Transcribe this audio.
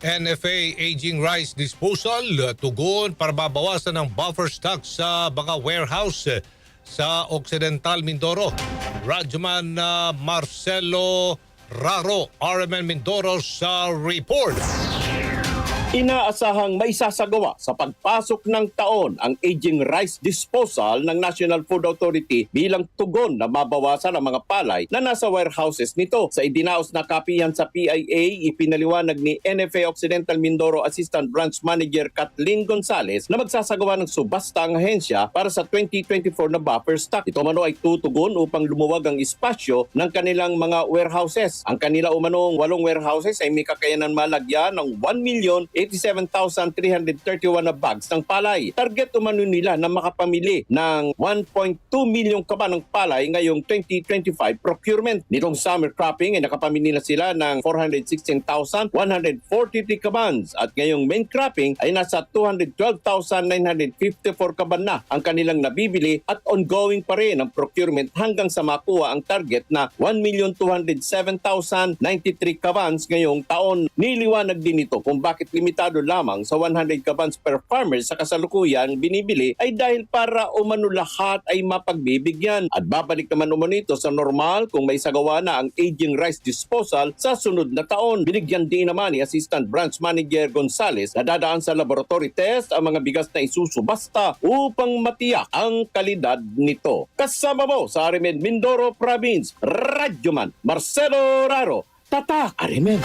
NFA aging rice disposal tugon para babawasan ng buffer stock sa mga warehouse sa Occidental Mindoro. Radyoman Marcelo Raro, RMN Mindoro sa report. Inaasahang maisasagawa sa pagpasok ng taon ang aging rice disposal ng National Food Authority bilang tugon na mabawasan ang mga palay na nasa warehouses nito. Sa idinaos na kapihan sa PIA, ipinaliwanag ni NFA Occidental Mindoro Assistant Branch Manager Kathleen Gonzales na magsasagawa ng subasta ang ahensya para sa 2024 na buffer stock. Ito umano ay tutugon upang lumuwag ang espasyo ng kanilang mga warehouses. Ang kanila umanong 8 warehouses ay may kakayanan malagyan ng 1,087,331 na bags ng palay. Target umano nila na makapamili ng 1.2 milyong kaba ng palay ngayong 2025 procurement. Nitong summer cropping ay nakapamili na sila ng 416,143 kabans at ngayong main cropping ay nasa 212,954 kaban na ang kanilang nabibili at ongoing pa rin ang procurement hanggang sa makuha ang target na 1,207,093 kabans ngayong taon. Niliwanag din ito kung bakit limitado lamang sa 100 kabans per farmer sa kasalukuyan binibili ay dahil para umano lahat ay mapagbibigyan at babalik naman umano ito sa normal kung may sagawa na ang aging rice disposal sa sunod na taon. Binigyan din naman ni Assistant Branch Manager Gonzales na dadaan sa laboratory test ang mga bigas na isusubasta upang matiyak ang kalidad nito. Kasama mo sa RMN Mindoro Province, Radyoman Marcelo Raro, Tatak RMN.